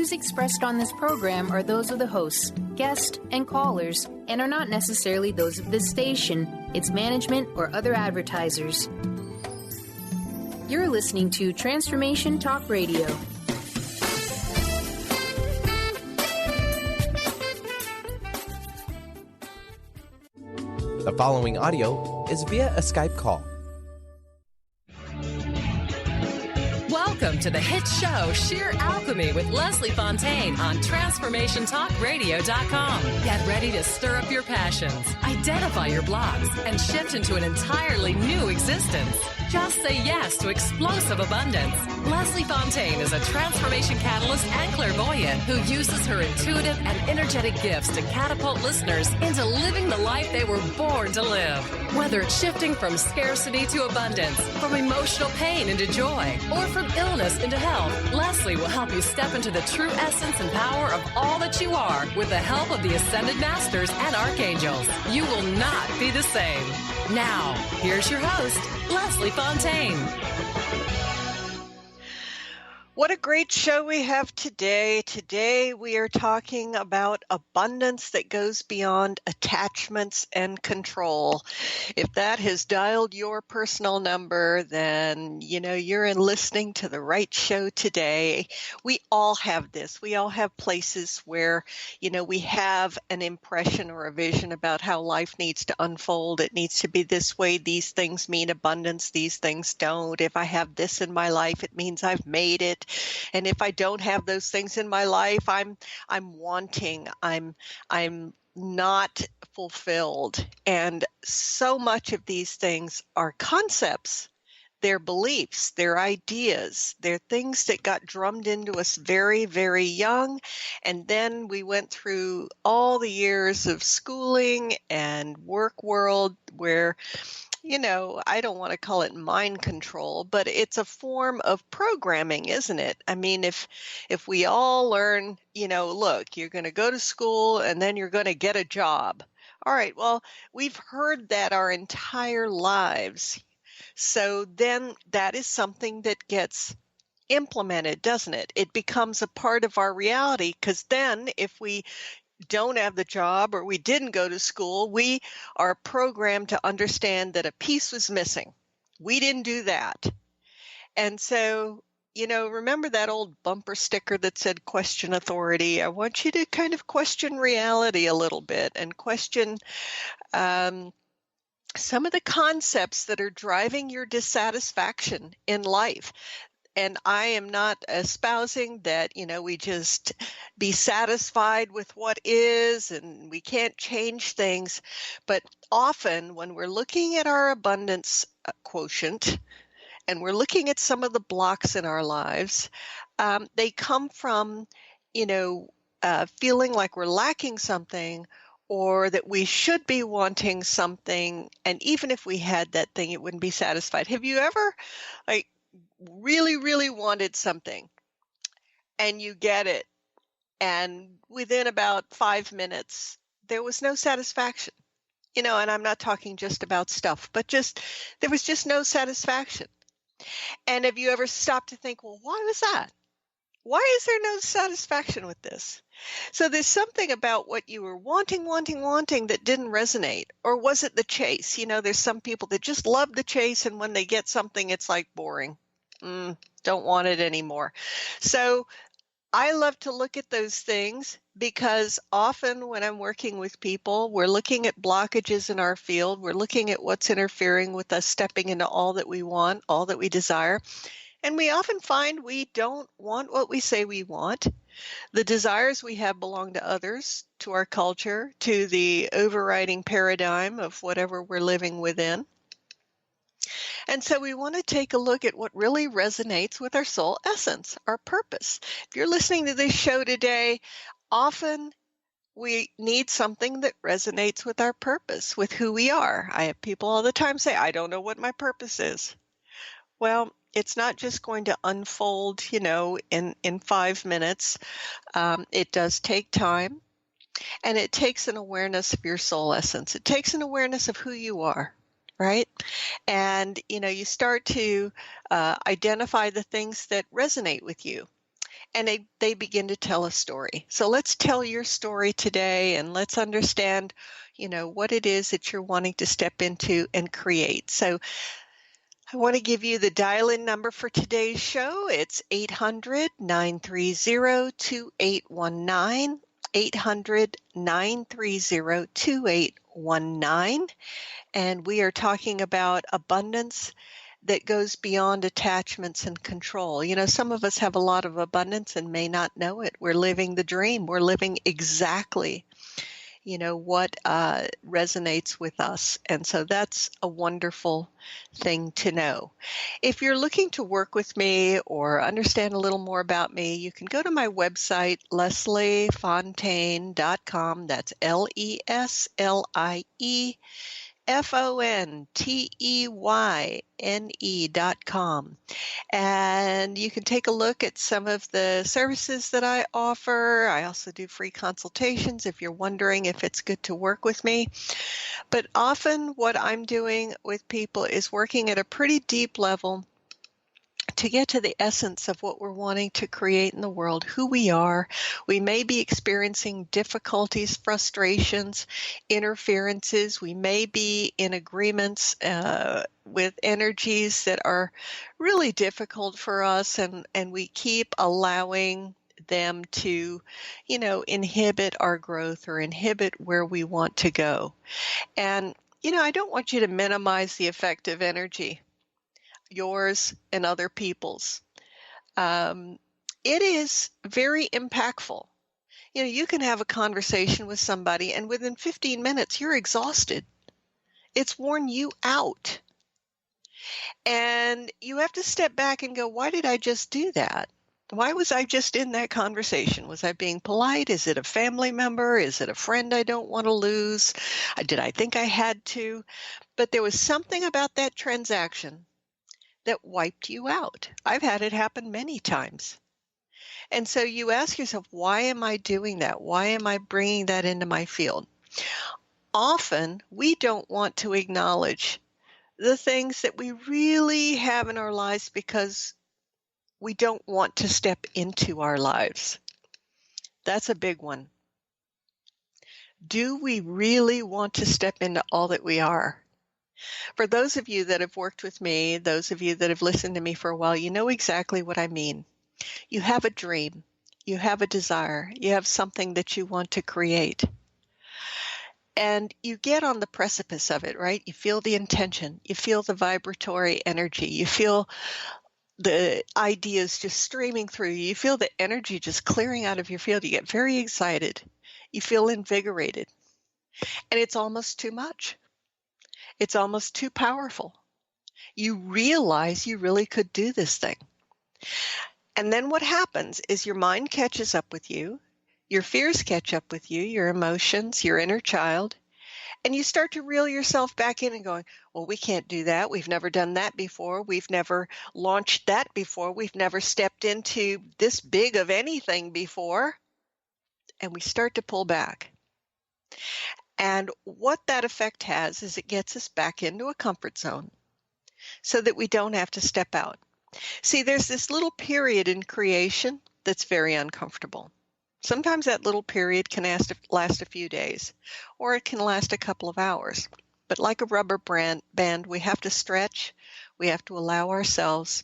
views expressed on this program are those of the hosts, guests, and callers, and are not necessarily those of this station, its management, or other advertisers. You're listening to Transformation Talk Radio. The following audio is via a Skype call. Welcome to the hit show Sheer-Alchemy with Leslie Fonteyne on TransformationTalkRadio.com. Get ready to stir up your passions, identify your blocks, and shift into an entirely new existence. Just say yes to explosive abundance. Leslie Fonteyne is a transformation catalyst and clairvoyant who uses her intuitive and energetic gifts to catapult listeners into living the life they were born to live. Whether it's shifting from scarcity to abundance, from emotional pain into joy, or from illness into health, Leslie will help you step into the true essence and power of all that you are with the help of the Ascended Masters and Archangels. You will not be the same. Now, here's your host, Leslie Fonteyne. What a great show we have today. Today we are talking about abundance that goes beyond attachments and control. If that has dialed your personal number, then you're listening to the right show today. We all have this. We all have places where, we have an impression or a vision about how life needs to unfold. It needs to be this way. These things mean abundance. These things don't. If I have this in my life, it means I've made it. And if I don't have those things in my life, I'm wanting, I'm not fulfilled. And so much of these things are concepts. They're beliefs, they're ideas, they're things that got drummed into us very, very young. And then we went through all the years of schooling and work world where I don't want to call it mind control, but it's a form of programming, isn't it? I mean, if we all learn, look, you're going to go to school and then you're going to get a job. All right, well, we've heard that our entire lives. So then that is something that gets implemented, doesn't it? It becomes a part of our reality, because then if we don't have the job or we didn't go to school, we are programmed to understand that a piece was missing. We didn't do that. And so, remember that old bumper sticker that said question authority? I want you to kind of question reality a little bit and question some of the concepts that are driving your dissatisfaction in life. And I am not espousing that, we just be satisfied with what is and we can't change things. But often when we're looking at our abundance quotient and we're looking at some of the blocks in our lives, they come from, feeling like we're lacking something, or that we should be wanting something. And even if we had that thing, it wouldn't be satisfied. Have you ever, really, really wanted something and you get it, and within about 5 minutes, there was no satisfaction, and I'm not talking just about stuff, but there was just no satisfaction. And have you ever stopped to think, well, why was that? Why is there no satisfaction with this? So there's something about what you were wanting that didn't resonate. Or was it the chase? There's some people that just love the chase, and when they get something, it's like boring. Don't want it anymore. So I love to look at those things, because often when I'm working with people, we're looking at blockages in our field. We're looking at what's interfering with us stepping into all that we want, all that we desire. And we often find we don't want what we say we want. The desires we have belong to others, to our culture, to the overriding paradigm of whatever we're living within. And so we want to take a look at what really resonates with our soul essence, our purpose. If you're listening to this show today, often we need something that resonates with our purpose, with who we are. I have people all the time say, I don't know what my purpose is. Well, it's not just going to unfold, in 5 minutes. It does take time, and it takes an awareness of your soul essence. It takes an awareness of who you are. Right? And, you start to identify the things that resonate with you. and they begin to tell a story. So let's tell your story today, and let's understand, what it is that you're wanting to step into and create. So I want to give you the dial-in number for today's show. It's 800-930-2819, 800-930-2819. And we are talking about abundance that goes beyond attachments and control. Some of us have a lot of abundance and may not know it. We're living the dream. We're living exactly, what resonates with us. And so that's a wonderful thing to know. If you're looking to work with me or understand a little more about me, you can go to my website, LeslieFonteyne.com. That's LeslieFonteyne.com. And you can take a look at some of the services that I offer. I also do free consultations if you're wondering if it's good to work with me. But often what I'm doing with people is working at a pretty deep level to get to the essence of what we're wanting to create in the world, who we are. We may be experiencing difficulties, frustrations, interferences. We may be in agreements with energies that are really difficult for us, and we keep allowing them to, inhibit our growth or inhibit where we want to go. And, I don't want you to minimize the effect of energy, yours and other people's. It is very impactful. You can have a conversation with somebody and within 15 minutes you're exhausted. It's worn you out. And you have to step back and go, why did I just do that? Why was I just in that conversation? Was I being polite? Is it a family member? Is it a friend I don't want to lose? Did I think I had to? But there was something about that transaction that wiped you out. I've had it happen many times. And so you ask yourself, why am I doing that? Why am I bringing that into my field? Often we don't want to acknowledge the things that we really have in our lives because we don't want to step into our lives. That's a big one. Do we really want to step into all that we are? For those of you that have worked with me, those of you that have listened to me for a while, you know exactly what I mean. You have a dream, you have a desire, you have something that you want to create. And you get on the precipice of it, right? You feel the intention, you feel the vibratory energy, you feel the ideas just streaming through you, you feel the energy just clearing out of your field, you get very excited, you feel invigorated, and it's almost too much. It's almost too powerful. You realize you really could do this thing. And then what happens is your mind catches up with you, your fears catch up with you, your emotions, your inner child, and you start to reel yourself back in and going, well, we can't do that. We've never done that before. We've never launched that before. We've never stepped into this big of anything before. And we start to pull back. And what that effect has is it gets us back into a comfort zone so that we don't have to step out. See, there's this little period in creation that's very uncomfortable. Sometimes that little period can last a few days, or it can last a couple of hours. But like a rubber band, we have to stretch. We have to allow ourselves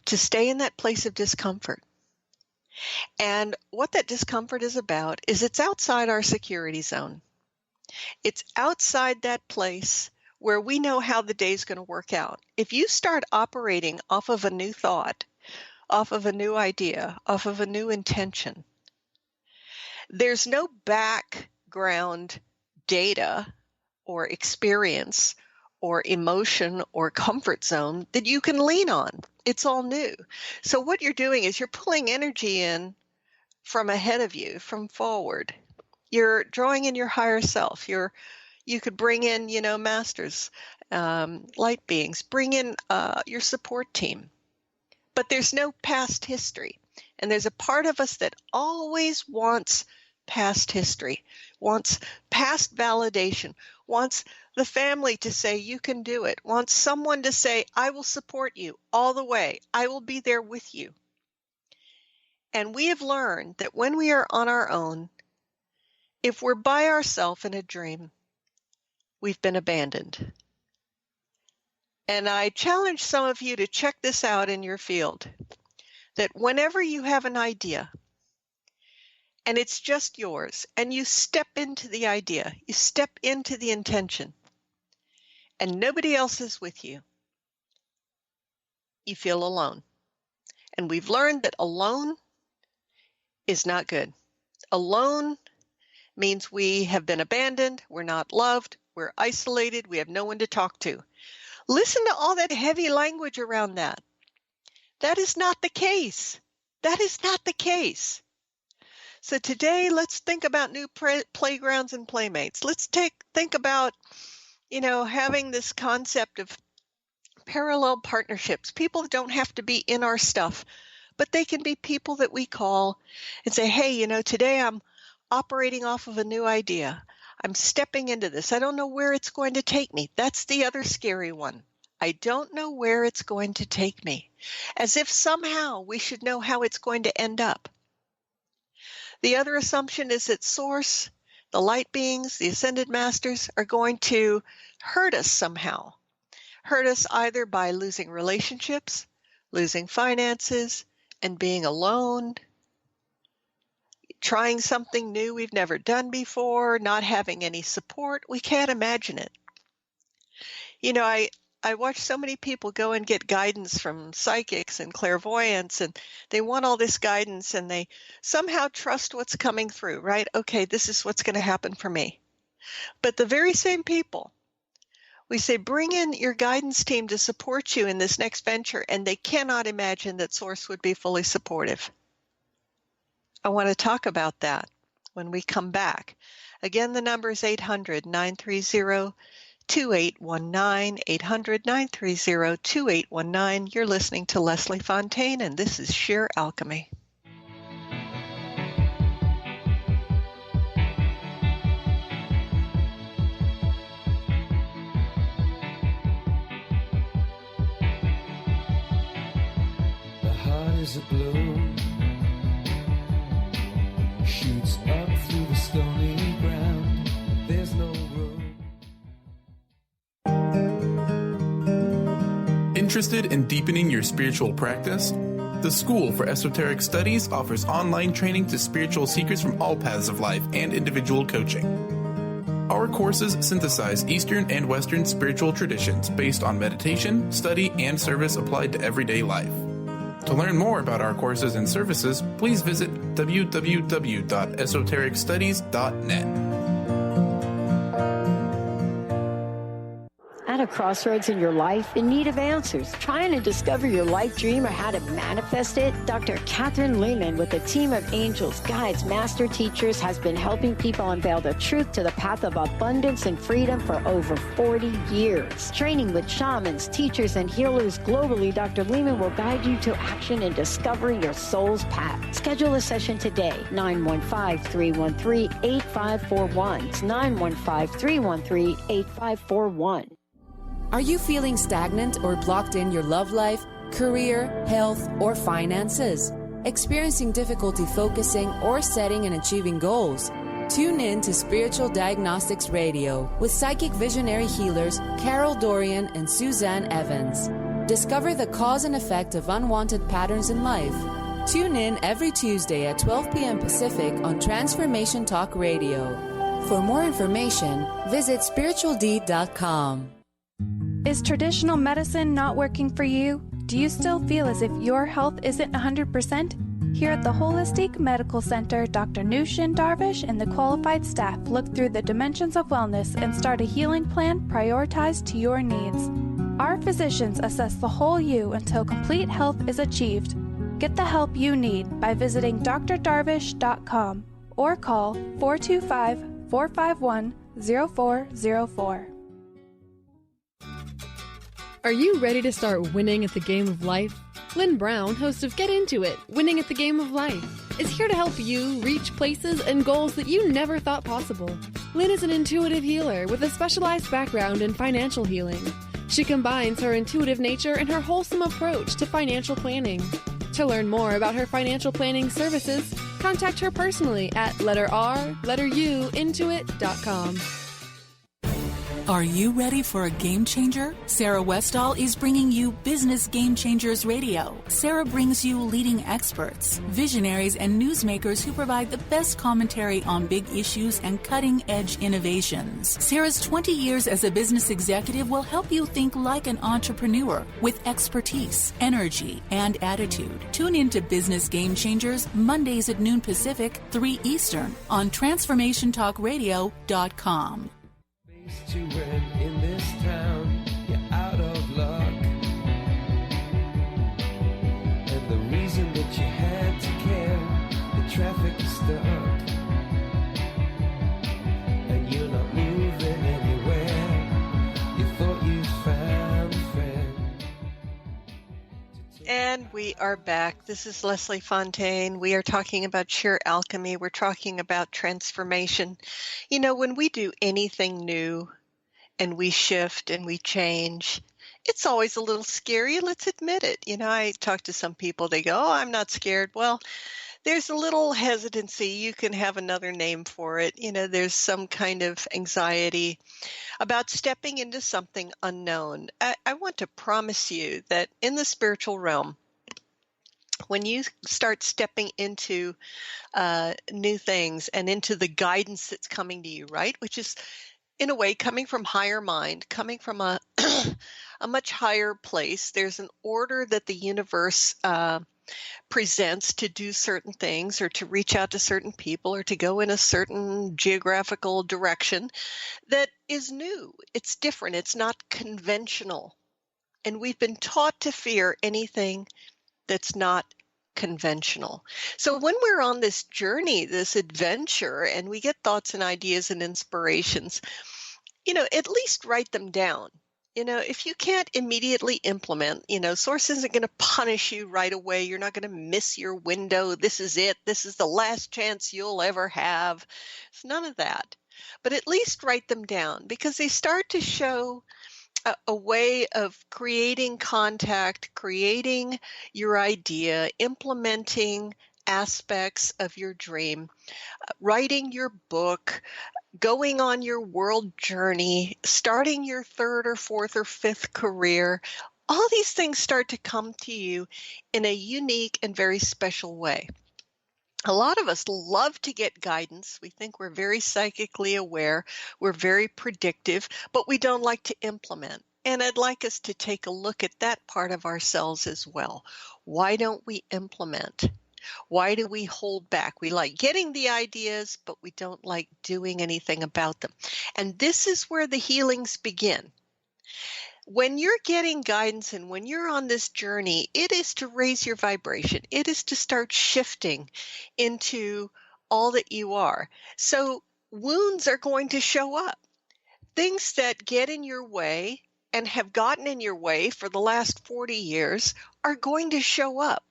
to stay in that place of discomfort. And what that discomfort is about is it's outside our security zone. It's outside that place where we know how the day's going to work out. If you start operating off of a new thought, off of a new idea, off of a new intention, there's no background data or experience or emotion or comfort zone that you can lean on. It's all new. So what you're doing is you're pulling energy in from ahead of you, from forward. You're drawing in your higher self. You could bring in, masters, light beings, bring in your support team. But there's no past history. And there's a part of us that always wants past history, wants past validation, wants the family to say, you can do it, wants someone to say, I will support you all the way. I will be there with you. And we have learned that when we are on our own, if we're by ourselves in a dream, we've been abandoned. And I challenge some of you to check this out in your field, that whenever you have an idea and it's just yours and you step into the idea, you step into the intention, and nobody else is with you, you feel alone. And we've learned that alone is not good. Alone means we have been abandoned, we're not loved, we're isolated, we have no one to talk to. Listen to all that heavy language around that. That is not the case. That is not the case. So today, let's think about new playgrounds and playmates. Let's think about, having this concept of parallel partnerships. People don't have to be in our stuff, but they can be people that we call and say, hey, today I'm operating off of a new idea. I'm stepping into this. I don't know where it's going to take me. That's the other scary one. I don't know where it's going to take me. As if somehow we should know how it's going to end up. The other assumption is that Source, the light beings, the ascended masters are going to hurt us somehow. Hurt us either by losing relationships, losing finances, and being alone, trying something new we've never done before, not having any support. We can't imagine it. I watch so many people go and get guidance from psychics and clairvoyants, and they want all this guidance, and they somehow trust what's coming through, right? Okay, this is what's going to happen for me. But the very same people, we say, bring in your guidance team to support you in this next venture, and they cannot imagine that Source would be fully supportive. I want to talk about that when we come back. Again, the number is 800-930-2819, 800-930-2819. You're listening to Leslie Fonteyne, and this is Sheer Alchemy. The heart is a blow, shoots up through the stony ground. There's no road. Interested in deepening your spiritual practice? The School for Esoteric Studies offers online training to spiritual seekers from all paths of life and individual coaching. Our courses synthesize Eastern and Western spiritual traditions based on meditation, study, and service applied to everyday life. To learn more about our courses and services, please visit www.esotericstudies.net. At a crossroads in your life, in need of answers, trying to discover your life dream or how to manifest it, Dr. Catherine Lehman with a team of angels, guides, master teachers has been helping people unveil the truth to the path of abundance and freedom for over 40 years. Training with shamans, teachers, and healers globally, Dr. Lehman will guide you to action and discovering your soul's path. Schedule a session today, 915-313-8541. It's 915-313-8541. Are you feeling stagnant or blocked in your love life, career, health, or finances? Experiencing difficulty focusing or setting and achieving goals? Tune in to Spiritual Diagnostics Radio with psychic visionary healers Carol Dorian and Suzanne Evans. Discover the cause and effect of unwanted patterns in life. Tune in every Tuesday at 12 p.m. Pacific on Transformation Talk Radio. For more information, visit spiritualdeed.com. Is traditional medicine not working for you? Do you still feel as if your health isn't 100%? Here at the Holistic Medical Center, Dr. Nushin Darvish and the qualified staff look through the dimensions of wellness and start a healing plan prioritized to your needs. Our physicians assess the whole you until complete health is achieved. Get the help you need by visiting drdarvish.com or call 425-451-0404. Are you ready to start winning at the game of life? Lynn Brown, host of Get Into It, Winning at the Game of Life, is here to help you reach places and goals that you never thought possible. Lynn is an intuitive healer with a specialized background in financial healing. She combines her intuitive nature and her wholesome approach to financial planning. To learn more about her financial planning services, contact her personally at intuit.com. Are you ready for a game changer? Sarah Westall is bringing you Business Game Changers Radio. Sarah brings you leading experts, visionaries, and newsmakers who provide the best commentary on big issues and cutting-edge innovations. Sarah's 20 years as a business executive will help you think like an entrepreneur with expertise, energy, and attitude. Tune into Business Game Changers Mondays at noon Pacific, 3 Eastern on TransformationTalkRadio.com. To win in this town, you're out of luck. And the reason that you had to care, the traffic is stuck. And you're not moving anywhere. You thought you found a friend. And we are back. This is Leslie Fonteyne. We are talking about sheer alchemy. We're talking about transformation. You know, when we do anything new and we shift and we change, it's always a little scary. Let's admit it. You know, I talk to some people, they go, oh, I'm not scared. Well, there's a little hesitancy. You can have another name for it. You know, there's some kind of anxiety about stepping into something unknown. I want to promise you that in the spiritual realm, when you start stepping into new things and into the guidance that's coming to you, right, which is in a way coming from higher mind, coming from a much higher place, there's an order that the universe presents to do certain things or to reach out to certain people or to go in a certain geographical direction that is new. It's different. It's not conventional. And we've been taught to fear anything that's not conventional. So when we're on this journey, this adventure, and we get thoughts and ideas and inspirations, you know, at least write them down. You know, if you can't immediately implement, you know, Source isn't going to punish you right away. You're not going to miss your window. This is it. This is the last chance you'll ever have. It's none of that. But at least write them down, because they start to show a way of creating contact, creating your idea, implementing aspects of your dream, writing your book, going on your world journey, starting your third or fourth or fifth career. All these things start to come to you in a unique and very special way. A lot of us love to get guidance. We think we're very psychically aware. We're very predictive, but we don't like to implement. And I'd like us to take a look at that part of ourselves as well. Why don't we implement? Why do we hold back? We like getting the ideas, but we don't like doing anything about them. And this is where the healings begin. When you're getting guidance and when you're on this journey, it is to raise your vibration. It is to start shifting into all that you are. So wounds are going to show up. Things that get in your way and have gotten in your way for the last 40 years are going to show up.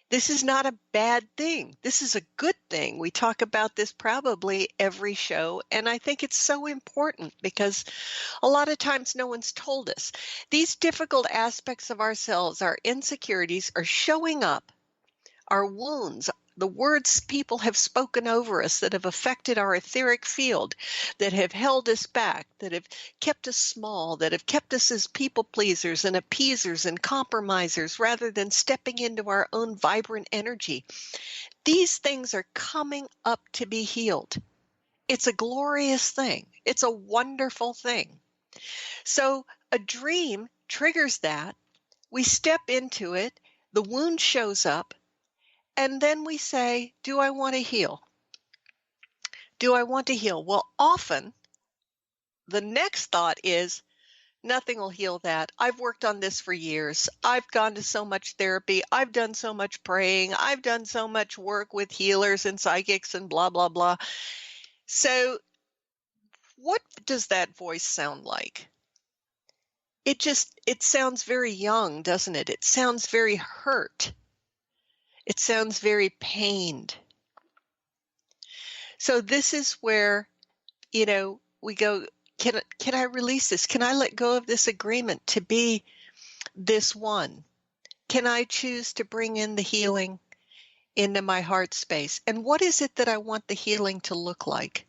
This is not a bad thing. This is a good thing. We talk about this probably every show, and I think it's so important because a lot of times no one's told us. These difficult aspects of ourselves, our insecurities, are showing up. Our wounds, the words people have spoken over us that have affected our etheric field, that have held us back, that have kept us small, that have kept us as people pleasers and appeasers and compromisers rather than stepping into our own vibrant energy. These things are coming up to be healed. It's a glorious thing. It's a wonderful thing. So a dream triggers that. We step into it. The wound shows up. And then we say, do I want to heal? Do I want to heal? Well, often the next thought is, nothing will heal that. I've worked on this for years. I've gone to so much therapy. I've done so much praying. I've done so much work with healers and psychics and blah, blah, blah. So what does that voice sound like? It sounds very young, doesn't it? It sounds very hurt. It sounds very pained. So this is where, you know, we go, can I release this? Can I let go of this agreement to be this one? can I choose to bring in the healing into my heart space? And what is it that I want the healing to look like?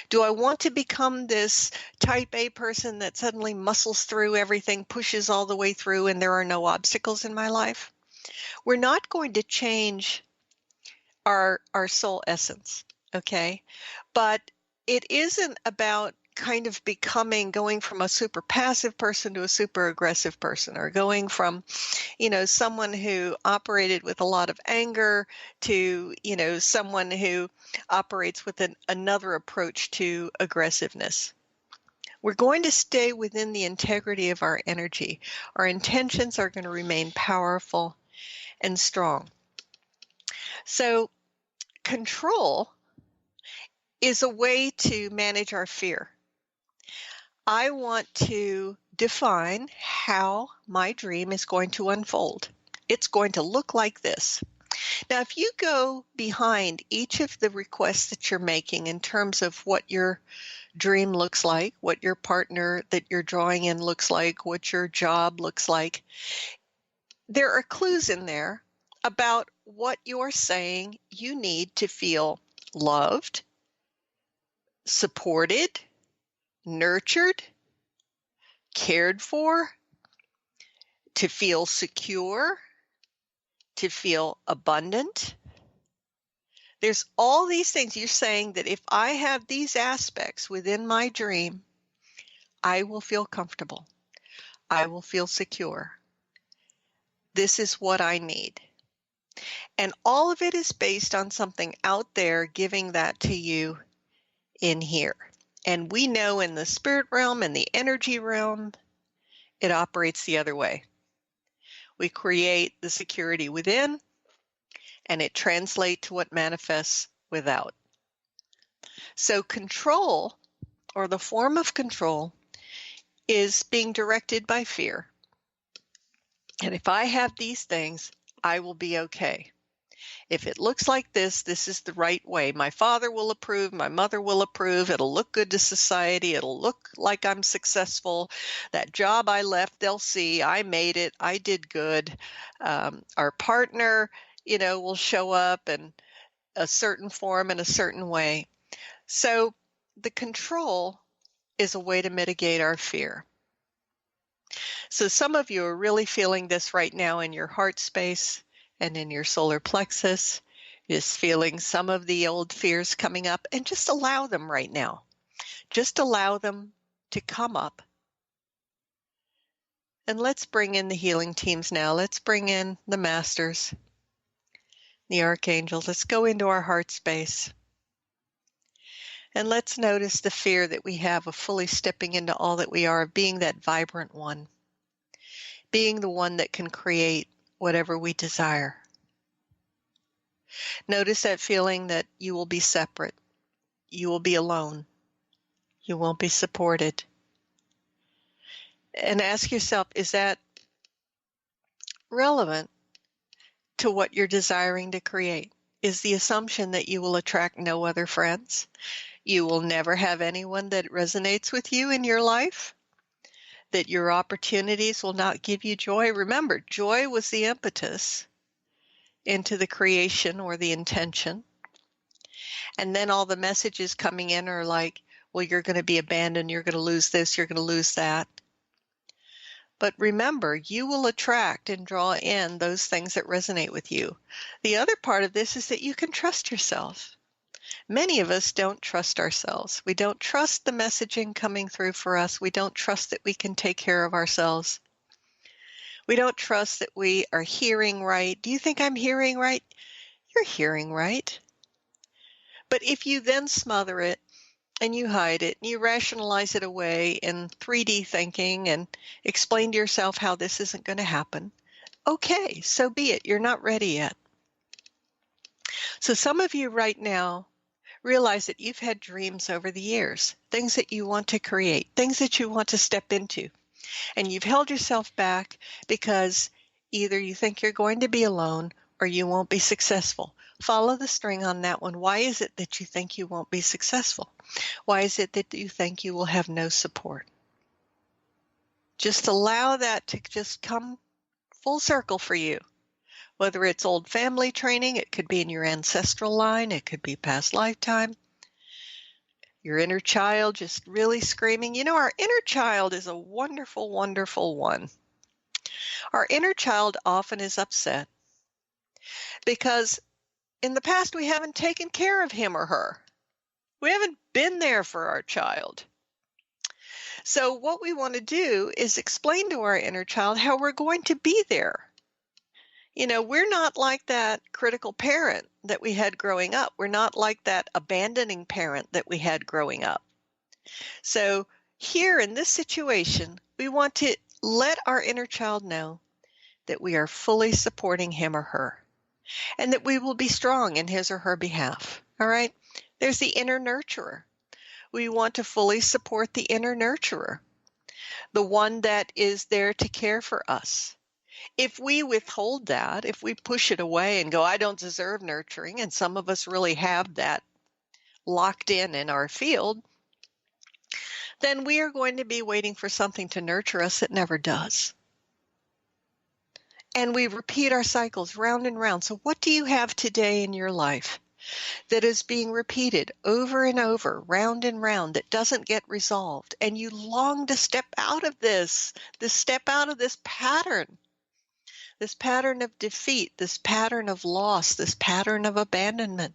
Do I want to become this type A person that suddenly muscles through everything, pushes all the way through, and there are no obstacles in my life? We're not going to change our soul essence, okay? But it isn't about kind of going from a super passive person to a super aggressive person, or going from, someone who operated with a lot of anger to, someone who operates with another approach to aggressiveness. We're going to stay within the integrity of our energy. Our intentions are going to remain powerful and strong. So control is a way to manage our fear. I want to define how my dream is going to unfold. It's going to look like this. Now, if you go behind each of the requests that you're making in terms of what your dream looks like, what your partner that you're drawing in looks like, what your job looks like, there are clues in there about what you're saying you need to feel loved, supported, nurtured, cared for, to feel secure, to feel abundant. There's all these things. You're saying that if I have these aspects within my dream, I will feel comfortable. I will feel secure. This is what I need. And all of it is based on something out there giving that to you in here. And we know in the spirit realm and the energy realm, it operates the other way. We create the security within, and it translates to what manifests without. So control, or the form of control, is being directed by fear. And if I have these things, I will be okay. If it looks like this, this is the right way. My father will approve. My mother will approve. It'll look good to society. It'll look like I'm successful. That job I left, they'll see I made it. I did good. Our partner, will show up in a certain form in a certain way. So the control is a way to mitigate our fear. So some of you are really feeling this right now in your heart space and in your solar plexus, is feeling some of the old fears coming up, and just allow them right now. Just allow them to come up. And let's bring in the healing teams now. Let's bring in the masters, the archangels. Let's go into our heart space. And let's notice the fear that we have of fully stepping into all that we are, of being that vibrant one, being the one that can create whatever we desire. Notice that feeling that you will be separate. You will be alone. You won't be supported. And ask yourself, is that relevant to what you're desiring to create? Is the assumption that you will attract no other friends? You will never have anyone that resonates with you in your life? That your opportunities will not give you joy? Remember, joy was the impetus into the creation or the intention. And then all the messages coming in are like, well, you're going to be abandoned, you're going to lose this, you're going to lose that. But remember, you will attract and draw in those things that resonate with you. The other part of this is that you can trust yourself. Many of us don't trust ourselves. We don't trust the messaging coming through for us. We don't trust that we can take care of ourselves. We don't trust that we are hearing right. Do you think I'm hearing right? You're hearing right. But if you then smother it and you hide it and you rationalize it away in 3D thinking and explain to yourself how this isn't going to happen, okay, so be it. You're not ready yet. So some of you right now realize that you've had dreams over the years, things that you want to create, things that you want to step into. And you've held yourself back because either you think you're going to be alone or you won't be successful. Follow the string on that one. Why is it that you think you won't be successful? Why is it that you think you will have no support? Just allow that to just come full circle for you. Whether it's old family training, it could be in your ancestral line, it could be past lifetime. Your inner child just really screaming. You know, our inner child is a wonderful, wonderful one. Our inner child often is upset because in the past we haven't taken care of him or her. We haven't been there for our child. So what we want to do is explain to our inner child how we're going to be there. You know, we're not like that critical parent that we had growing up. We're not like that abandoning parent that we had growing up. So here in this situation, we want to let our inner child know that we are fully supporting him or her and that we will be strong in his or her behalf. All right? There's the inner nurturer. We want to fully support the inner nurturer, the one that is there to care for us. If we withhold that, if we push it away and go, I don't deserve nurturing, and some of us really have that locked in our field, then we are going to be waiting for something to nurture us that never does. And we repeat our cycles round and round. So what do you have today in your life that is being repeated over and over, round and round, that doesn't get resolved? And you long to step out of this pattern. This pattern of defeat, this pattern of loss, this pattern of abandonment.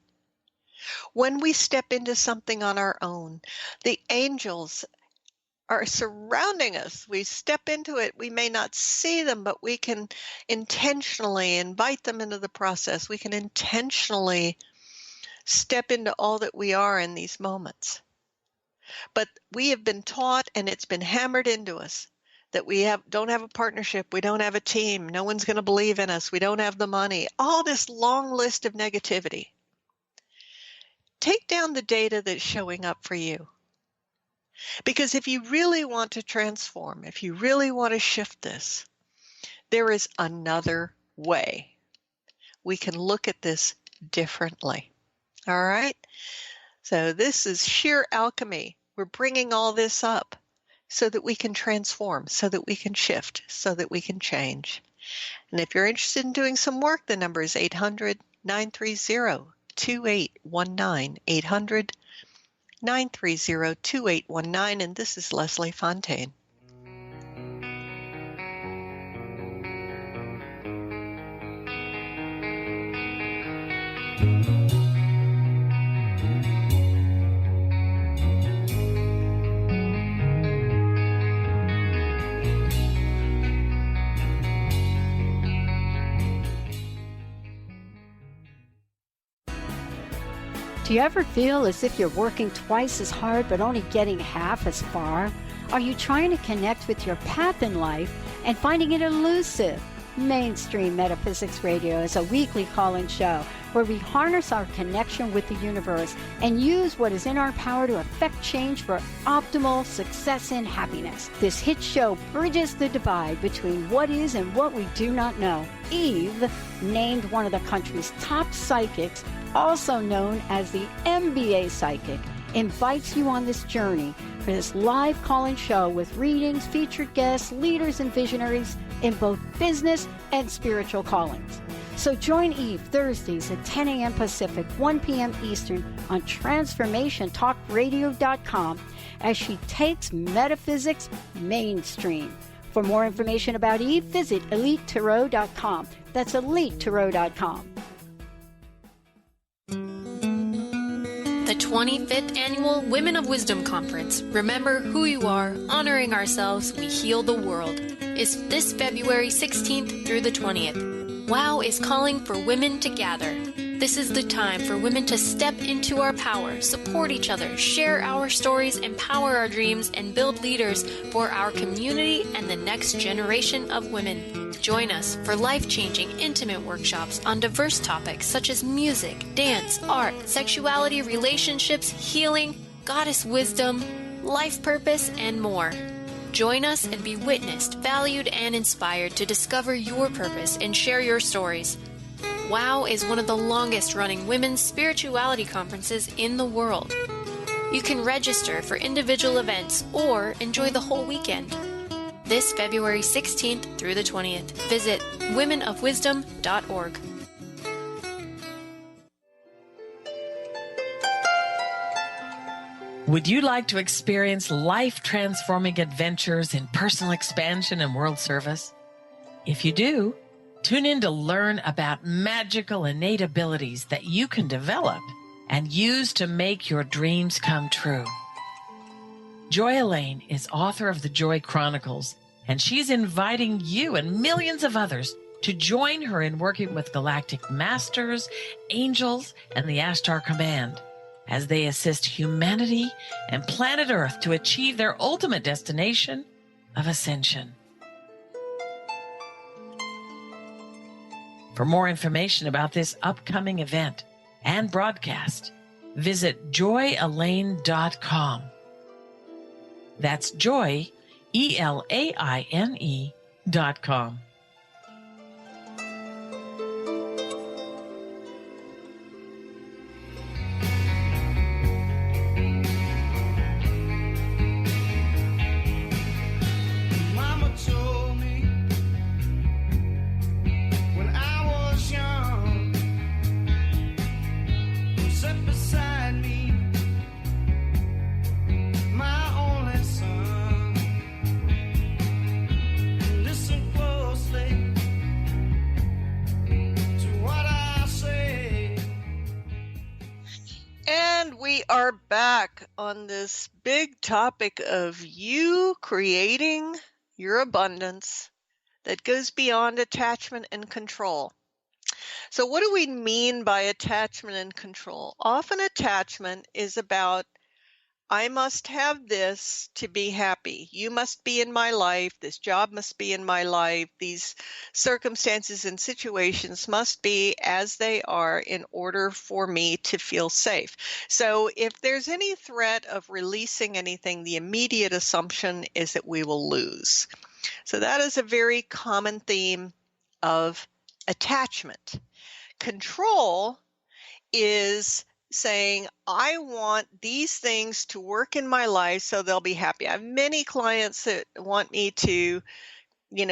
When we step into something on our own, the angels are surrounding us. We step into it. We may not see them, but we can intentionally invite them into the process. We can intentionally step into all that we are in these moments. But we have been taught, and it's been hammered into us, that we don't have a partnership, we don't have a team, no one's going to believe in us, we don't have the money, all this long list of negativity. Take down the data that's showing up for you. Because if you really want to transform, if you really want to shift this, there is another way. We can look at this differently. All right? So this is sheer alchemy. We're bringing all this up so that we can transform, so that we can shift, so that we can change. And if you're interested in doing some work, the number is 800-930-2819, 800-930-2819, and this is Leslie Fonteyne. Do you ever feel as if you're working twice as hard but only getting half as far? Are you trying to connect with your path in life and finding it elusive? Mainstream Metaphysics Radio is a weekly call-in show where we harness our connection with the universe and use what is in our power to affect change for optimal success and happiness. This hit show bridges the divide between what is and what we do not know. Eve, named one of the country's top psychics, also known as the MBA Psychic, invites you on this journey for this live call-in show with readings, featured guests, leaders, and visionaries in both business and spiritual callings. So join Eve Thursdays at 10 a.m. Pacific, 1 p.m. Eastern on TransformationTalkRadio.com as she takes metaphysics mainstream. For more information about Eve, visit EliteTarot.com. That's EliteTarot.com. The 25th Annual Women of Wisdom Conference, Remember Who You Are, Honoring Ourselves, We Heal the World, is this February 16th through the 20th. WOW is calling for women to gather. This is the time for women to step into our power, support each other, share our stories, empower our dreams, and build leaders for our community and the next generation of women. Join us for life-changing, intimate workshops on diverse topics such as music, dance, art, sexuality, relationships, healing, goddess wisdom, life purpose, and more. Join us and be witnessed, valued, and inspired to discover your purpose and share your stories. WOW is one of the longest-running women's spirituality conferences in the world. You can register for individual events or enjoy the whole weekend. this February 16th through the 20th. Visit womenofwisdom.org. Would you like to experience life-transforming adventures in personal expansion and world service? If you do, tune in to learn about magical innate abilities that you can develop and use to make your dreams come true. Joy Elaine is author of the Joy Chronicles, and she's inviting you and millions of others to join her in working with galactic masters, angels, and the Ashtar Command as they assist humanity and planet Earth to achieve their ultimate destination of ascension. For more information about this upcoming event and broadcast, visit joyelaine.com. That's joy, ELAINE.com. Mama told me when I was young, sat beside me, my only son. Listen closely to what I say. And we are back on this big topic of you creating your abundance that goes beyond attachment and control. So what do we mean by attachment and control? Often attachment is about, I must have this to be happy. You must be in my life. This job must be in my life. These circumstances and situations must be as they are in order for me to feel safe. So if there's any threat of releasing anything, the immediate assumption is that we will lose. So that is a very common theme of attachment. Control is saying, I want these things to work in my life so they'll be happy. I have many clients that want me to,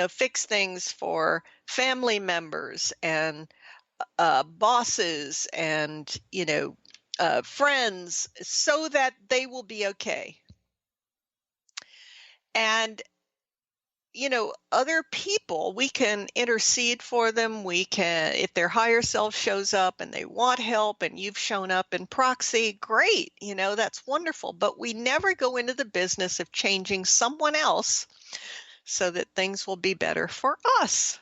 fix things for family members and bosses and, friends so that they will be okay. And other people, we can intercede for them. We can, if their higher self shows up and they want help and you've shown up in proxy, great, that's wonderful. But we never go into the business of changing someone else so that things will be better for us.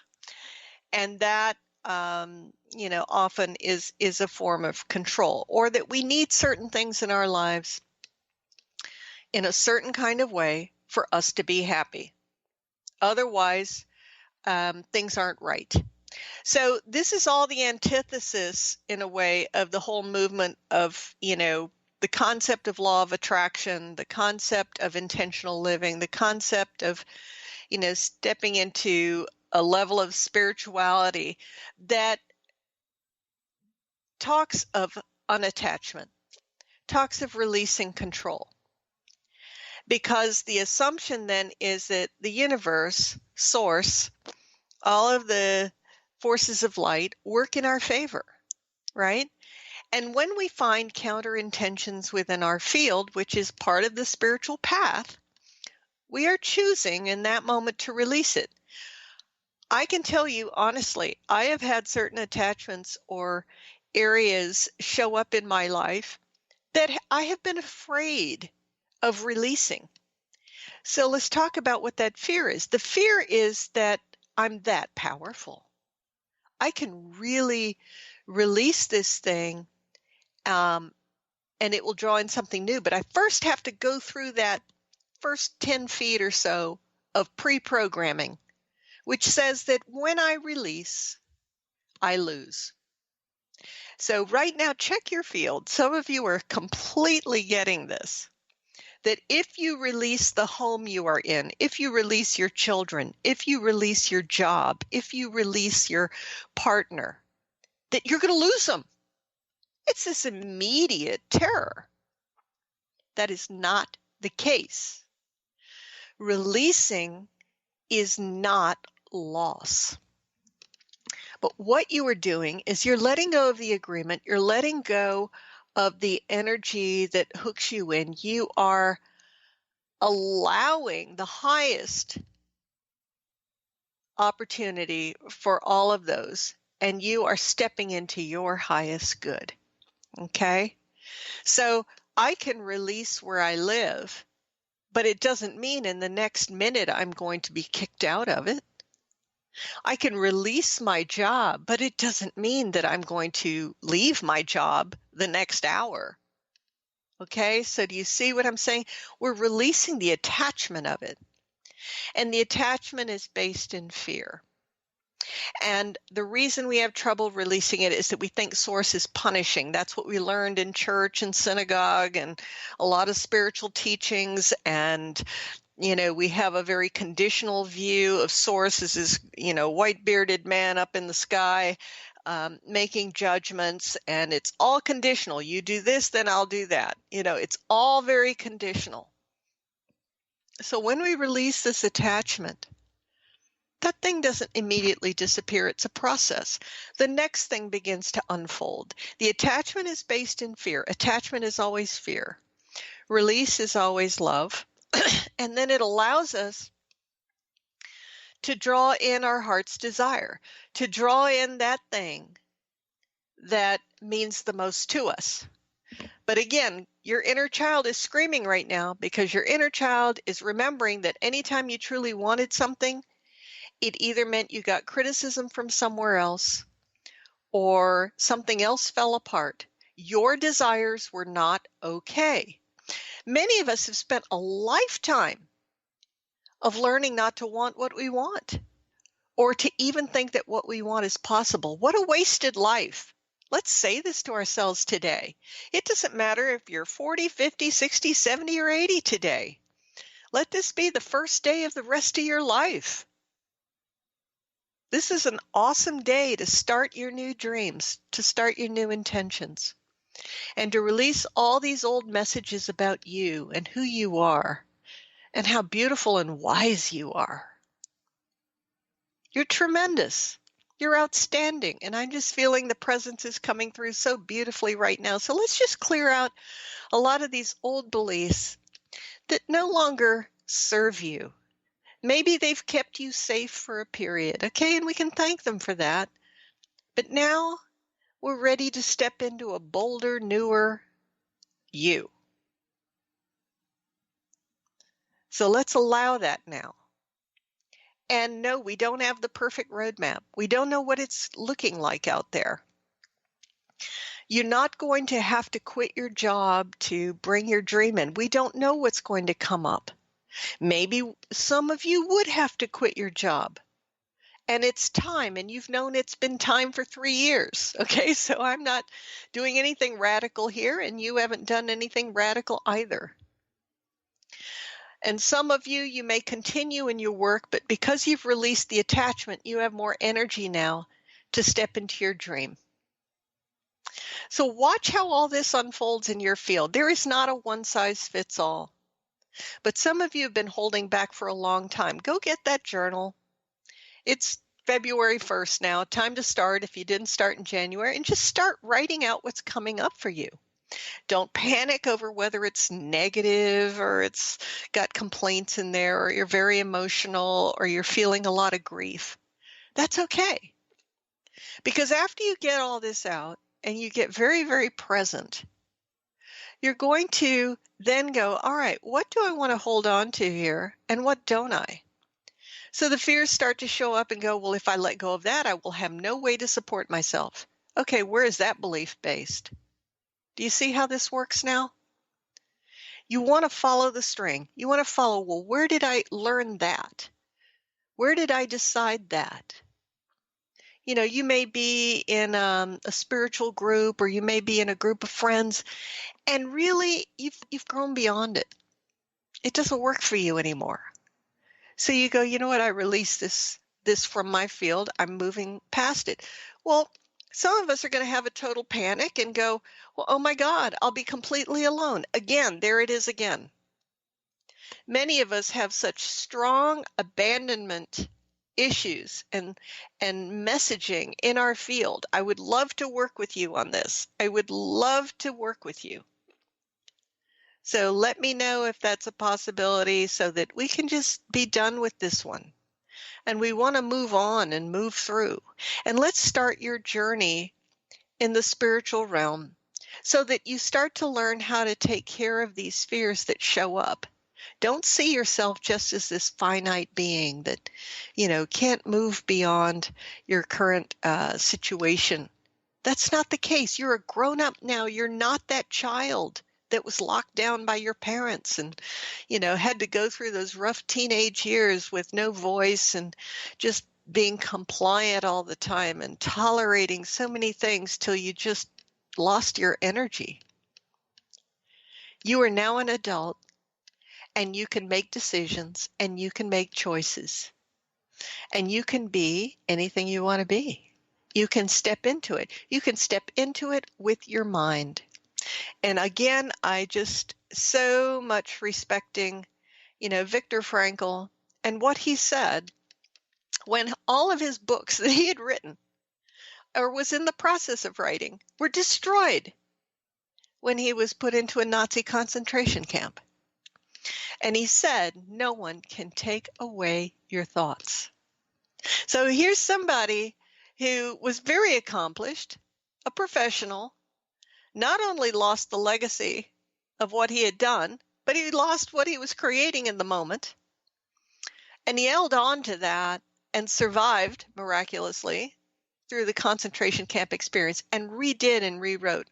And that, often is a form of control, or that we need certain things in our lives in a certain kind of way for us to be happy. Otherwise, things aren't right. So this is all the antithesis, in a way, of the whole movement of, the concept of law of attraction, the concept of intentional living, the concept of, stepping into a level of spirituality that talks of unattachment, talks of releasing control. Because the assumption then is that the universe, source, all of the forces of light work in our favor, right? And when we find counter-intentions within our field, which is part of the spiritual path, we are choosing in that moment to release it. I can tell you honestly, I have had certain attachments or areas show up in my life that I have been afraid of releasing. So let's talk about what that fear is. The fear is that I'm that powerful. I can really release this thing, and it will draw in something new. But I first have to go through that first 10 feet or so of pre-programming, which says that when I release, I lose. So right now, check your field. Some of you are completely getting this. That if you release the home you are in, if you release your children, if you release your job, if you release your partner, that you're going to lose them. It's this immediate terror. That is not the case. Releasing is not loss. But what you are doing is you're letting go of the agreement. You're letting go of the energy that hooks you in. You are allowing the highest opportunity for all of those, and you are stepping into your highest good. Okay? So I can release where I live, but it doesn't mean in the next minute I'm going to be kicked out of it. I can release my job, but it doesn't mean that I'm going to leave my job the next hour. Okay, so do you see what I'm saying? We're releasing the attachment of it. And the attachment is based in fear. And the reason we have trouble releasing it is that we think Source is punishing. That's what we learned in church and synagogue and a lot of spiritual teachings. And we have a very conditional view of Source as this, white-bearded man up in the sky making judgments, and it's all conditional. You do this, then I'll do that. It's all very conditional. So when we release this attachment, that thing doesn't immediately disappear. It's a process. The next thing begins to unfold. The attachment is based in fear. Attachment is always fear. Release is always love. And then it allows us to draw in our heart's desire, to draw in that thing that means the most to us. But again, your inner child is screaming right now because your inner child is remembering that anytime you truly wanted something, it either meant you got criticism from somewhere else or something else fell apart. Your desires were not okay. Many of us have spent a lifetime of learning not to want what we want or to even think that what we want is possible. What a wasted life. Let's say this to ourselves today. It doesn't matter if you're 40, 50, 60, 70, or 80 today. Let this be the first day of the rest of your life. This is an awesome day to start your new dreams, to start your new intentions, and to release all these old messages about you and who you are and how beautiful and wise you are. You're tremendous. You're outstanding. And I'm just feeling the presence is coming through so beautifully right now. So let's just clear out a lot of these old beliefs that no longer serve you. Maybe they've kept you safe for a period, okay? And we can thank them for that. But now we're ready to step into a bolder, newer you. So let's allow that now. And no, we don't have the perfect roadmap. We don't know what it's looking like out there. You're not going to have to quit your job to bring your dream in. We don't know what's going to come up. Maybe some of you would have to quit your job. And it's time, and you've known it's been time for 3 years. Okay, so I'm not doing anything radical here, and you haven't done anything radical either. And some of you, you may continue in your work, but because you've released the attachment, you have more energy now to step into your dream. So watch how all this unfolds in your field. There is not a one-size-fits-all. But some of you have been holding back for a long time. Go get that journal. It's February 1st now, time to start if you didn't start in January, and just start writing out what's coming up for you. Don't panic over whether it's negative or it's got complaints in there or you're very emotional or you're feeling a lot of grief. That's okay. Because after you get all this out and you get very, very present, you're going to then go, all right, what do I want to hold on to here and what don't I? So the fears start to show up and go, well, if I let go of that, I will have no way to support myself. Okay, where is that belief based? Do you see how this works now? You want to follow the string. You want to follow, well, where did I learn that? Where did I decide that? You may be in a spiritual group or you may be in a group of friends, and really you've grown beyond it. It doesn't work for you anymore. So you go, you know what, I release this from my field. I'm moving past it. Well, some of us are going to have a total panic and go, well, oh my God, I'll be completely alone. Again, there it is again. Many of us have such strong abandonment issues and messaging in our field. I would love to work with you on this. I would love to work with you. So let me know if that's a possibility so that we can just be done with this one. And we want to move on and move through. And let's start your journey in the spiritual realm so that you start to learn how to take care of these fears that show up. Don't see yourself just as this finite being that, can't move beyond your current situation. That's not the case. You're a grown-up now. You're not that child that was locked down by your parents and, had to go through those rough teenage years with no voice and just being compliant all the time and tolerating so many things till you just lost your energy. You are now an adult, and you can make decisions, and you can make choices, and you can be anything you want to be. You can step into it. You can step into it with your mind. And again, I just so much respecting, Viktor Frankl and what he said when all of his books that he had written or was in the process of writing were destroyed when he was put into a Nazi concentration camp. And he said, no one can take away your thoughts. So here's somebody who was very accomplished, a professional, not only lost the legacy of what he had done, but he lost what he was creating in the moment. And he held on to that and survived miraculously through the concentration camp experience and redid and rewrote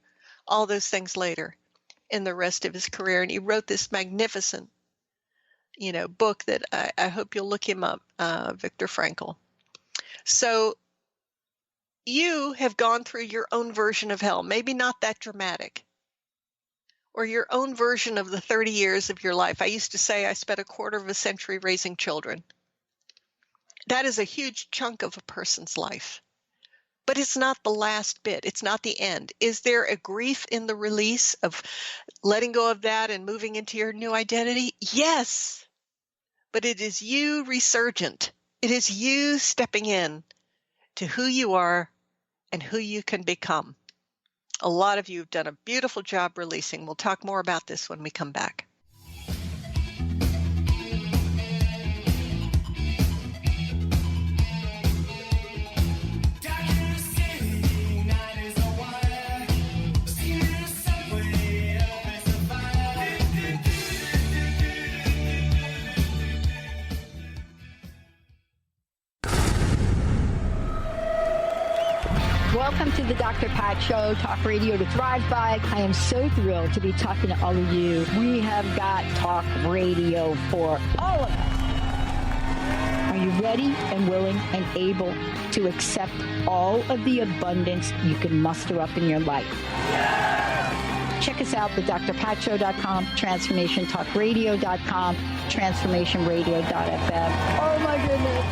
all those things later in the rest of his career. And he wrote this magnificent, book that I hope you'll look him up, Viktor Frankl. So you have gone through your own version of hell, maybe not that dramatic, or your own version of the 30 years of your life. I used to say I spent a quarter of a century raising children. That is a huge chunk of a person's life. But it's not the last bit. It's not the end. Is there a grief in the release of letting go of that and moving into your new identity? Yes. But it is you resurgent. It is you stepping in to who you are and who you can become. A lot of you have done a beautiful job releasing. We'll talk more about this when we come back. Welcome to the Dr. Pat Show, Talk Radio to Thrive By. I am so thrilled to be talking to all of you. We have got Talk Radio for all of us. Are you ready and willing and able to accept all of the abundance you can muster up in your life? Check us out, thedrpatshow.com, transformationtalkradio.com, transformationradio.fm. Oh my goodness.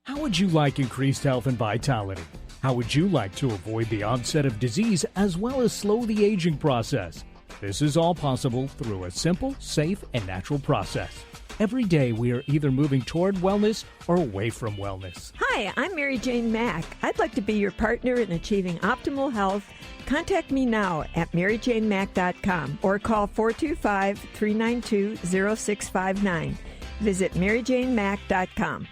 How would you like increased health and vitality? How would you like to avoid the onset of disease as well as slow the aging process? This is all possible through a simple, safe, and natural process. Every day we are either moving toward wellness or away from wellness. Hi, I'm Mary Jane Mack. I'd like to be your partner in achieving optimal health. Contact me now at maryjanemack.com or call 425-392-0659. Visit maryjanemack.com.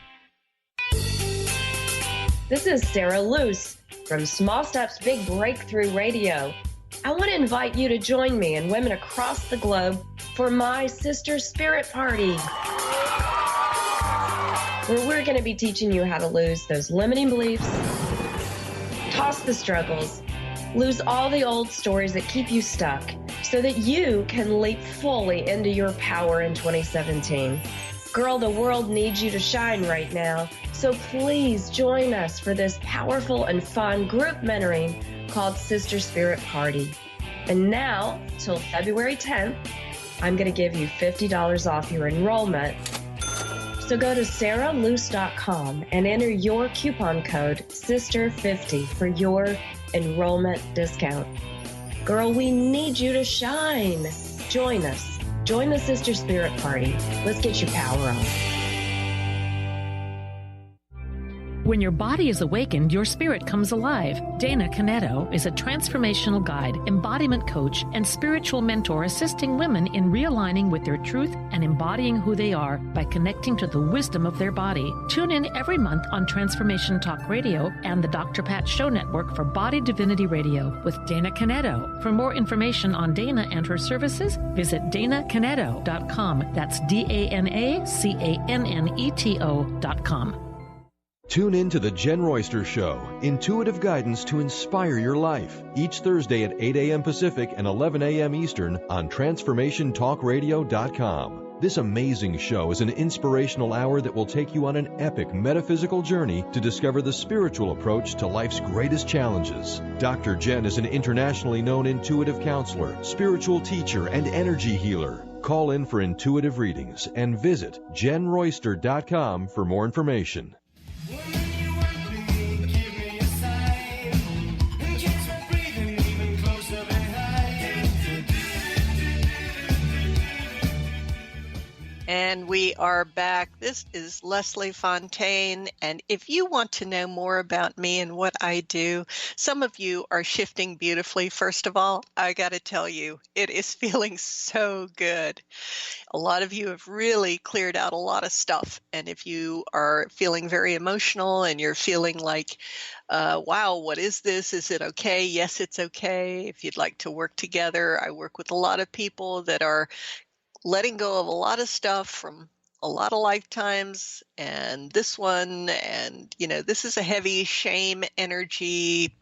This is Sarah Luce from Small Steps Big Breakthrough Radio. I want to invite you to join me and women across the globe for my Sister Spirit Party, where we're going to be teaching you how to lose those limiting beliefs, toss the struggles, lose all the old stories that keep you stuck so that you can leap fully into your power in 2017. Girl, the world needs you to shine right now. So please join us for this powerful and fun group mentoring called Sister Spirit Party. And now, till February 10th, I'm going to give you $50 off your enrollment. So go to sarahluce.com and enter your coupon code SISTER50 for your enrollment discount. Girl, we need you to shine. Join us. Join the Sister Spirit Party. Let's get your power on. When your body is awakened, your spirit comes alive. Dana Canetto is a transformational guide, embodiment coach, and spiritual mentor assisting women in realigning with their truth and embodying who they are by connecting to the wisdom of their body. Tune in every month on Transformation Talk Radio and the Dr. Pat Show Network for Body Divinity Radio with Dana Canetto. For more information on Dana and her services, visit danacanetto.com. That's DANACANNETO.com. Tune in to The Jen Royster Show, intuitive guidance to inspire your life, each Thursday at 8 a.m. Pacific and 11 a.m. Eastern on TransformationTalkRadio.com. This amazing show is an inspirational hour that will take you on an epic metaphysical journey to discover the spiritual approach to life's greatest challenges. Dr. Jen is an internationally known intuitive counselor, spiritual teacher, and energy healer. Call in for intuitive readings and visit JenRoyster.com for more information. And we are back. This is Lesli Fonteyne. And if you want to know more about me and what I do, some of you are shifting beautifully. First of all, I got to tell you, it is feeling so good. A lot of you have really cleared out a lot of stuff. And if you are feeling very emotional and you're feeling like, wow, what is this? Is it okay? Yes, it's okay. If you'd like to work together, I work with a lot of people that are letting go of a lot of stuff from a lot of lifetimes, and this one, and this is a heavy shame energy,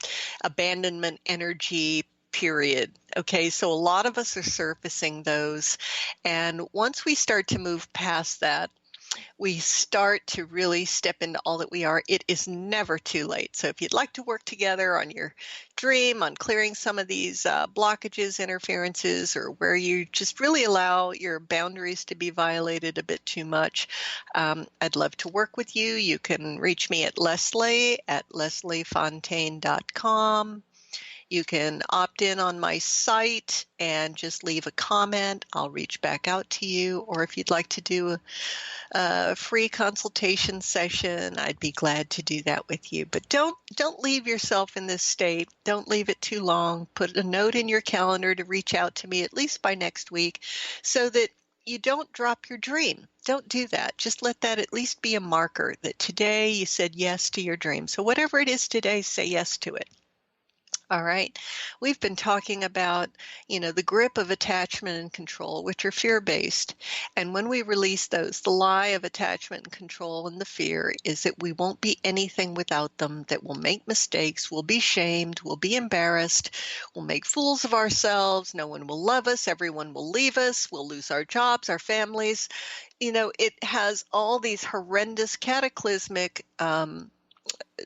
abandonment energy period. Okay, so a lot of us are surfacing those, and once we start to move past that, we start to really step into all that we are. It is never too late. So if you'd like to work together on your dream, on clearing some of these blockages, interferences, or where you just really allow your boundaries to be violated a bit too much, I'd love to work with you. You can reach me at leslie@lesliefontaine.com. You can opt in on my site and just leave a comment. I'll reach back out to you. Or if you'd like to do a free consultation session, I'd be glad to do that with you. But don't leave yourself in this state. Don't leave it too long. Put a note in your calendar to reach out to me at least by next week so that you don't drop your dream. Don't do that. Just let that at least be a marker that today you said yes to your dream. So whatever it is today, say yes to it. All right. We've been talking about, the grip of attachment and control, which are fear-based. And when we release those, the lie of attachment and control and the fear is that we won't be anything without them, that we'll make mistakes, we'll be shamed, we'll be embarrassed, we'll make fools of ourselves, no one will love us, everyone will leave us, we'll lose our jobs, our families. It has all these horrendous cataclysmic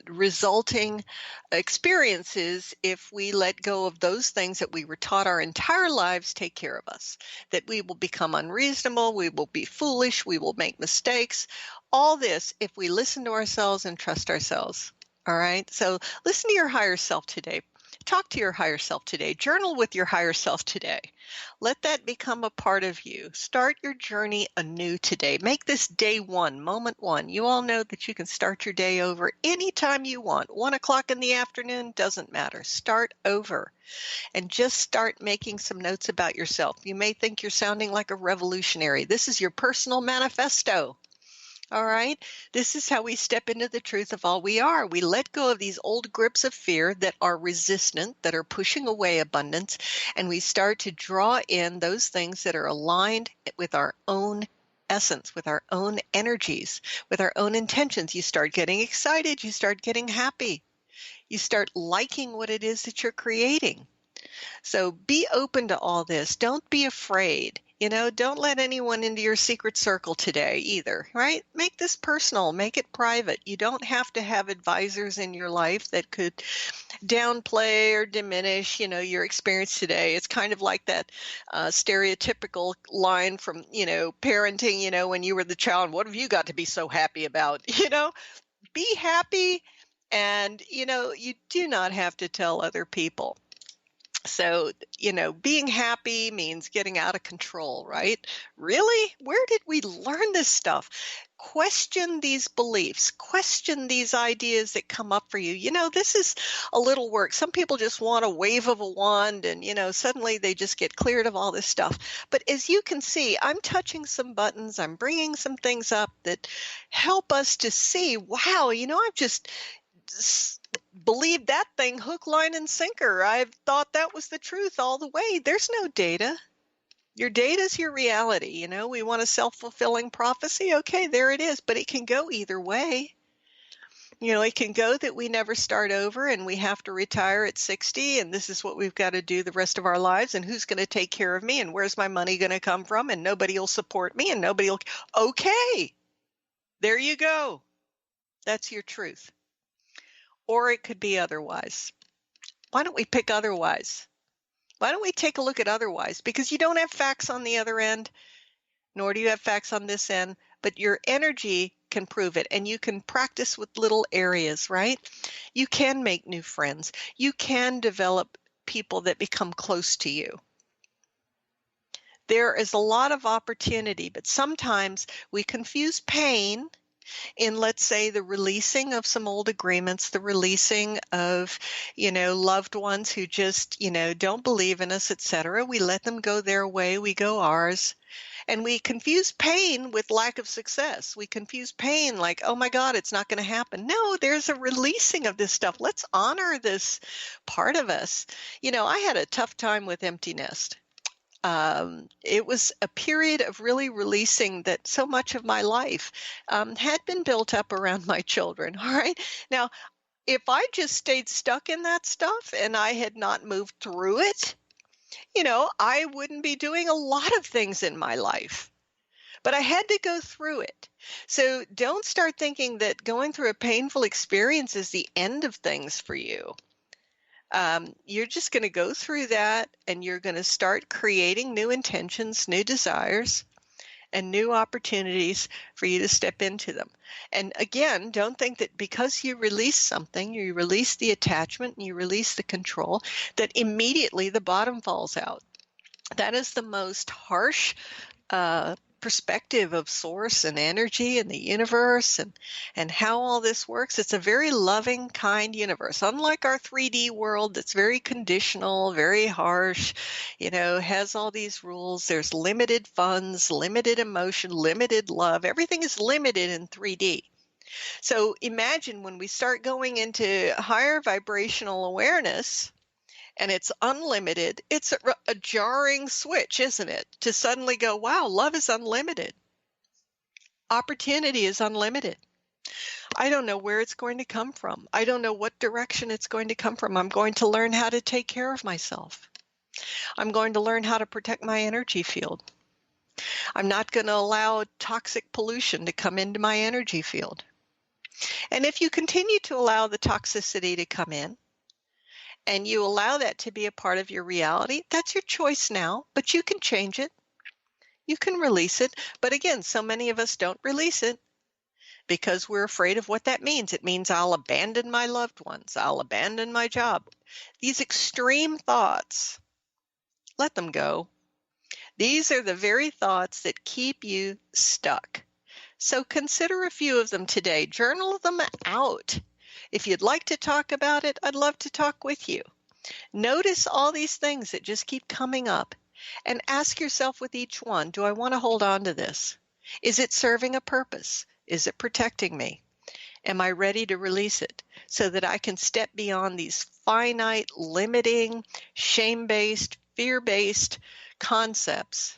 resulting experiences if we let go of those things that we were taught our entire lives take care of us, that we will become unreasonable, we will be foolish, we will make mistakes. All this if we listen to ourselves and trust ourselves. All right. So listen to your higher self today. Talk to your higher self today. Journal with your higher self today. Let that become a part of you. Start your journey anew today. Make this day one, moment one. You all know that you can start your day over anytime you want. 1 o'clock in the afternoon, doesn't matter. Start over and just start making some notes about yourself. You may think you're sounding like a revolutionary. This is your personal manifesto. All right. This is how we step into the truth of all we are. We let go of these old grips of fear that are resistant, that are pushing away abundance, and we start to draw in those things that are aligned with our own essence, with our own energies, with our own intentions. You start getting excited. You start getting happy. You start liking what it is that you're creating. So be open to all this. Don't be afraid. Don't let anyone into your secret circle today either, right? Make this personal, make it private. You don't have to have advisors in your life that could downplay or diminish, your experience today. It's kind of like that stereotypical line from, parenting, when you were the child, what have you got to be so happy about? Be happy and, you do not have to tell other people. So, being happy means getting out of control, right? Really? Where did we learn this stuff? Question these beliefs, question these ideas that come up for you. This is a little work. Some people just want a wave of a wand and, suddenly they just get cleared of all this stuff. But as you can see, I'm touching some buttons. I'm bringing some things up that help us to see, wow, I've just believed that thing hook, line, and sinker. I've thought that was the truth all the way. There's no data. Your data is your reality. We want a self-fulfilling prophecy. Okay, there it is. But it can go either way. It can go that we never start over and we have to retire at 60 and this is what we've got to do the rest of our lives and who's going to take care of me and where's my money going to come from and nobody will support me and nobody will. Okay, there you go. That's your truth. Or it could be otherwise. Why don't we pick otherwise? Why don't we take a look at otherwise? Because you don't have facts on the other end, nor do you have facts on this end, but your energy can prove it. And you can practice with little areas, right? You can make new friends. You can develop people that become close to you. There is a lot of opportunity, but sometimes we confuse pain in, let's say, the releasing of some old agreements, the releasing of, loved ones who just, don't believe in us, etc. We let them go their way, we go ours. And we confuse pain with lack of success. We confuse pain like, oh my God, it's not going to happen. No, there's a releasing of this stuff. Let's honor this part of us. I had a tough time with empty nest. It was a period of really releasing that so much of my life had been built up around my children. All right. Now, if I just stayed stuck in that stuff and I had not moved through it, I wouldn't be doing a lot of things in my life. But I had to go through it. So don't start thinking that going through a painful experience is the end of things for you. You're just going to go through that and you're going to start creating new intentions, new desires, and new opportunities for you to step into them. And again, don't think that because you release something, you release the attachment, and you release the control, that immediately the bottom falls out. That is the most harsh perspective of source and energy and the universe and how all this works. It's a very loving, kind universe. Unlike our 3D world that's very conditional, very harsh, has all these rules. There's limited funds, limited emotion, limited love. Everything is limited in 3D. So imagine when we start going into higher vibrational awareness, and it's unlimited, it's a jarring switch, isn't it? To suddenly go, wow, love is unlimited. Opportunity is unlimited. I don't know where it's going to come from. I don't know what direction it's going to come from. I'm going to learn how to take care of myself. I'm going to learn how to protect my energy field. I'm not going to allow toxic pollution to come into my energy field. And if you continue to allow the toxicity to come in, and you allow that to be a part of your reality, that's your choice now, but you can change it. You can release it. But again, so many of us don't release it because we're afraid of what that means. It means I'll abandon my loved ones. I'll abandon my job. These extreme thoughts, let them go. These are the very thoughts that keep you stuck. So consider a few of them today. Journal them out. If you'd like to talk about it, I'd love to talk with you. Notice all these things that just keep coming up and ask yourself with each one, do I want to hold on to this? Is it serving a purpose? Is it protecting me? Am I ready to release it so that I can step beyond these finite, limiting, shame-based, fear-based concepts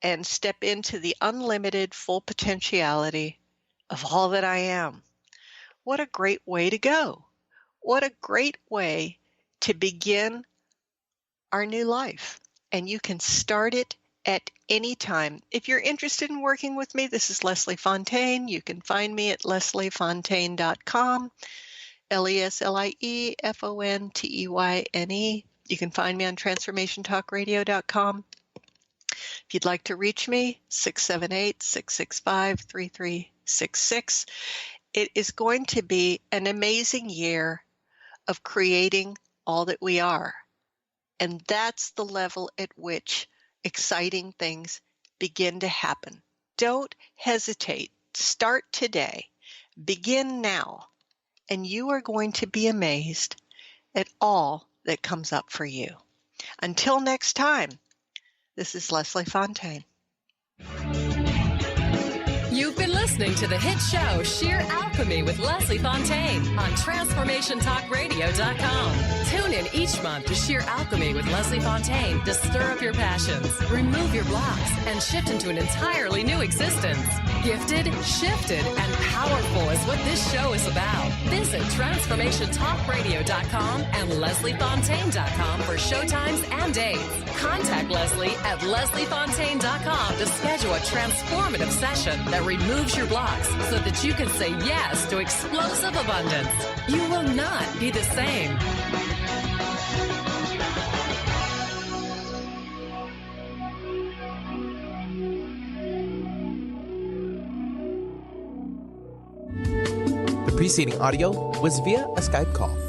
and step into the unlimited full potentiality of all that I am? What a great way to go. What a great way to begin our new life. And you can start it at any time. If you're interested in working with me, this is Leslie Fonteyne. You can find me at lesliefontaine.com, LESLIEFONTEYNE. You can find me on transformationtalkradio.com. If you'd like to reach me, 678-665-3366. It is going to be an amazing year of creating all that we are. And that's the level at which exciting things begin to happen. Don't hesitate. Start today. Begin now. And you are going to be amazed at all that comes up for you. Until next time, this is Leslie Fonteyne. You've been listening to the hit show Sheer Alchemy with Leslie Fonteyne on TransformationTalkRadio.com. Tune in each month to Sheer Alchemy with Leslie Fonteyne to stir up your passions, remove your blocks, and shift into an entirely new existence. Gifted, shifted, and powerful is what this show is about. Visit TransformationTalkRadio.com and LeslieFonteyne.com for showtimes and dates. Contact Leslie at LeslieFonteyne.com to schedule a transformative session that removes your blocks so that you can say yes to explosive abundance. You will not be the same. The preceding audio was via a Skype call.